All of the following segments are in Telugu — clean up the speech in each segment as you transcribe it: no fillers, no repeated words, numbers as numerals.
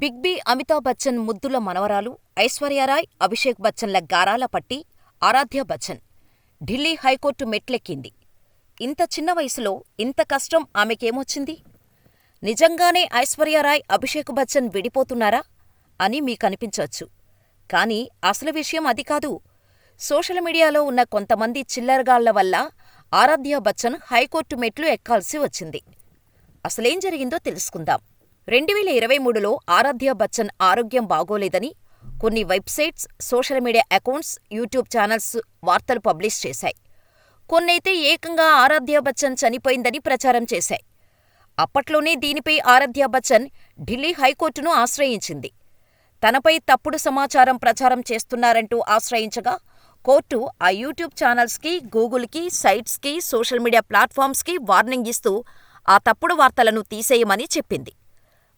బిగ్ బి అమితాబ్ బచ్చన్ ముద్దుల మనవరాలు ఐశ్వర్యారాయ్, అభిషేక్ బచ్చన్ల గారాల పట్టి ఆరాధ్య బచ్చన్ ఢిల్లీ హైకోర్టు మెట్లెక్కింది. ఇంత చిన్న వయసులో ఇంత కష్టం ఆమెకేమొచ్చింది? నిజంగానే ఐశ్వర్యారాయ్, అభిషేక్ బచ్చన్ విడిపోతున్నారా అని మీకనిపించొచ్చు. కానీ అసలు విషయం అది కాదు. సోషల్ మీడియాలో ఉన్న కొంతమంది చిల్లరగాళ్ల వల్ల ఆరాధ్య బచ్చన్ హైకోర్టు మెట్లు ఎక్కాల్సి వచ్చింది. అసలేం జరిగిందో తెలుసుకుందాం. 2023లో ఆరాధ్య బచ్చన్ ఆరోగ్యం బాగోలేదని కొన్ని websites, social media accounts, YouTube channels వార్తలు పబ్లిష్ చేశాయి. కొన్నైతే ఏకంగా ఆరాధ్య బచ్చన్ చనిపోయిందని ప్రచారం చేశాయి. అప్పట్లోనే దీనిపై ఆరాధ్య బచ్చన్ ఢిల్లీ హైకోర్టును ఆశ్రయించింది. తనపై తప్పుడు సమాచారం ప్రచారం చేస్తున్నారంటూ ఆశ్రయించగా కోర్టు ఆ యూట్యూబ్ ఛానల్స్కి, గూగుల్కి, సైట్స్కి, సోషల్ మీడియా ప్లాట్ఫామ్స్కి వార్నింగ్ ఇస్తూ ఆ తప్పుడు వార్తలను తీసేయమని చెప్పింది.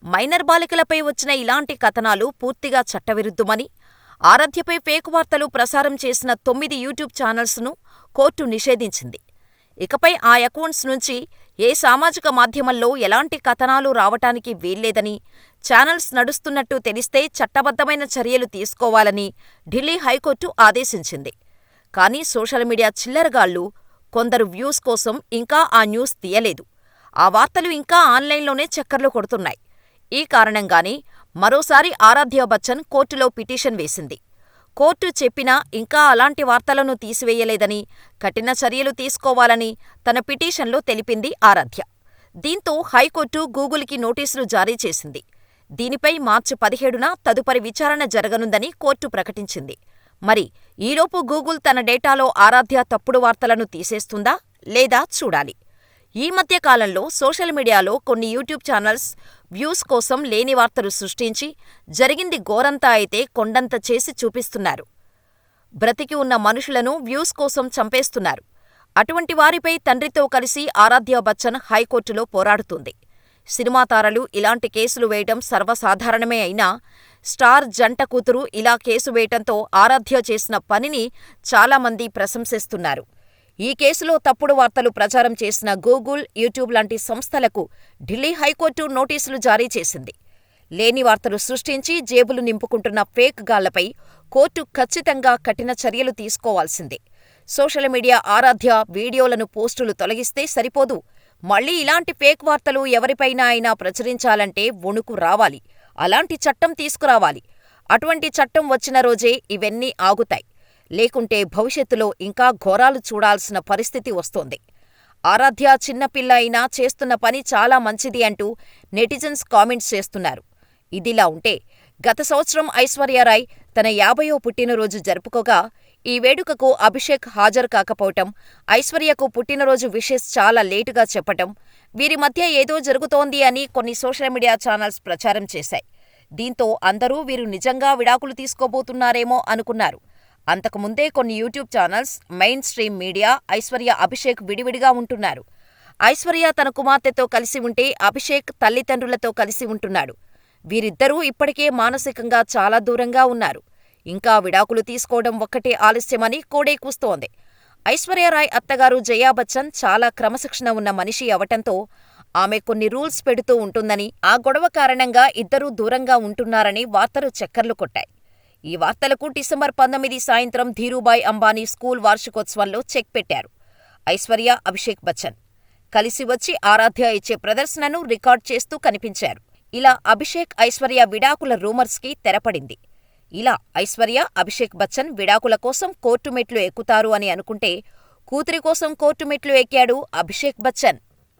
మైనర్ బాలికలపై వచ్చిన ఇలాంటి కథనాలు పూర్తిగా చట్టవిరుద్ధమని, ఆరాధ్యపై ఫేక్ వార్తలు ప్రసారం చేసిన 9 యూట్యూబ్ ఛానల్స్ను కోర్టు నిషేధించింది. ఇకపై ఆ అకౌంట్స్ నుంచి ఏ సామాజిక మాధ్యమంలో ఎలాంటి కథనాలు రావటానికి వీల్లేదని, ఛానల్స్ నడుస్తున్నట్టు తెలిస్తే చట్టబద్ధమైన చర్యలు తీసుకోవాలని ఢిల్లీ హైకోర్టు ఆదేశించింది. కానీ సోషల్ మీడియా చిల్లరగాళ్లు కొందరు వ్యూస్ కోసం ఇంకా ఆ న్యూస్ తీయలేదు. ఆ వార్తలు ఇంకా ఆన్లైన్లోనే చక్కర్లు కొడుతున్నాయి. ఈ కారణంగానే మరోసారి ఆరాధ్య బచ్చన్ కోర్టులో పిటిషన్ వేసింది. కోర్టు చెప్పినా ఇంకా అలాంటి వార్తలను తీసివేయలేదని, కఠిన చర్యలు తీసుకోవాలని తన పిటిషన్లో తెలిపింది ఆరాధ్య. దీంతో హైకోర్టు గూగుల్కి నోటీసులు జారీ చేసింది. దీనిపై మార్చి 17న తదుపరి విచారణ జరగనుందని కోర్టు ప్రకటించింది. మరి ఈలోపు గూగుల్ తన డేటాలో ఆరాధ్య తప్పుడు వార్తలను తీసేస్తుందా లేదా చూడాలి. ఈ మధ్య కాలంలో సోషల్ మీడియాలో కొన్ని యూట్యూబ్ ఛానల్స్ వ్యూస్ కోసం లేని వార్తలు సృష్టించి జరిగింది ఘోరంతా అయితే కొండంత చేసి చూపిస్తున్నారు. బ్రతికి ఉన్న మనుషులను వ్యూస్ కోసం చంపేస్తున్నారు. అటువంటి వారిపై తండ్రితో కలిసి ఆరాధ్య బచ్చన్ హైకోర్టులో పోరాడుతుంది. సినిమా తారలు ఇలాంటి కేసులు వేయటం సర్వసాధారణమే అయినా స్టార్ జంట కూతురు ఇలా కేసు వేయటంతో ఆరాధ్య చేసిన పనిని చాలామంది ప్రశంసిస్తున్నారు. ఈ కేసులో తప్పుడు వార్తలు ప్రచారం చేసిన గూగుల్, యూట్యూబ్ లాంటి సంస్థలకు ఢిల్లీ హైకోర్టు నోటీసులు జారీ చేసింది. లేని వార్తలు సృష్టించి జేబులు నింపుకుంటున్న ఫేక్ గాళ్లపై కోర్టు ఖచ్చితంగా కఠిన చర్యలు తీసుకోవాల్సిందే. సోషల్ మీడియా ఆరాధ్య వీడియోలను, పోస్టులు తొలగిస్తే సరిపోదు. మళ్లీ ఇలాంటి ఫేక్ వార్తలు ఎవరిపైనా అయినా ప్రచురించాలంటే వణుకు రావాలి. అలాంటి చట్టం తీసుకురావాలి. అటువంటి చట్టం వచ్చిన రోజే ఇవన్నీ ఆగుతాయి. లేకుంటే భవిష్యత్తులో ఇంకా ఘోరాలు చూడాల్సిన పరిస్థితి వస్తోంది. ఆరాధ్య చిన్నపిల్ల అయినా చేస్తున్న పని చాలా మంచిది అంటూ నెటిజన్స్ కామెంట్స్ చేస్తున్నారు. ఇదిలా ఉంటే గత సంవత్సరం ఐశ్వర్యారాయ్ తన 50వ పుట్టినరోజు జరుపుకోగా ఈ వేడుకకు అభిషేక్ హాజరు కాకపోవటం, ఐశ్వర్యకు పుట్టినరోజు విషెస్ చాలా లేటుగా చెప్పటం, వీరి మధ్య ఏదో జరుగుతోంది అని కొన్ని సోషల్ మీడియా ఛానల్స్ ప్రచారం చేశాయి. దీంతో అందరూ వీరు నిజంగా విడాకులు తీసుకోబోతున్నారేమో అనుకున్నారు. అంతకుముందే కొన్ని YouTube channels, main stream media Aishwarya, Abhishek విడివిడిగా ఉంటున్నారు. ఐశ్వర్య తన కుమార్తెతో కలిసి ఉంటే అభిషేక్ తల్లిదండ్రులతో కలిసి ఉంటున్నాడు. వీరిద్దరూ ఇప్పటికే మానసికంగా చాలా దూరంగా ఉన్నారు. ఇంకా విడాకులు తీసుకోవడం ఒక్కటే ఆలస్యమని కోడే కూస్తోంది. ఐశ్వర్యారాయ్ అత్తగారు జయా బచ్చన్ చాలా క్రమశిక్షణ ఉన్న మనిషి అవటంతో ఆమె కొన్ని రూల్స్ పెడుతూ ఉంటుందని, ఆ గొడవ కారణంగా ఇద్దరూ దూరంగా ఉంటున్నారని వార్తలు చక్కర్లు కొట్టాయి. ఈ వార్తలకు డిసెంబర్ 19 సాయంత్రం ధీరూభాయ్ అంబానీ స్కూల్ వార్షికోత్సవంలో చెక్ పెట్టారు ఐశ్వర్య, అభిషేక్ బచ్చన్. కలిసి వచ్చి ఆరాధ్య ఇచ్చే ప్రదర్శనను రికార్డ్ చేస్తూ కనిపించారు. ఇలా అభిషేక్, ఐశ్వర్య విడాకుల రూమర్స్కి తెరపడింది. ఇలా ఐశ్వర్య, అభిషేక్ బచ్చన్ విడాకుల కోసం కోర్టు మెట్లు ఎక్కుతారు అని అనుకుంటే కూతురి కోసం కోర్టు మెట్లు ఎక్కాడు అభిషేక్ బచ్చన్.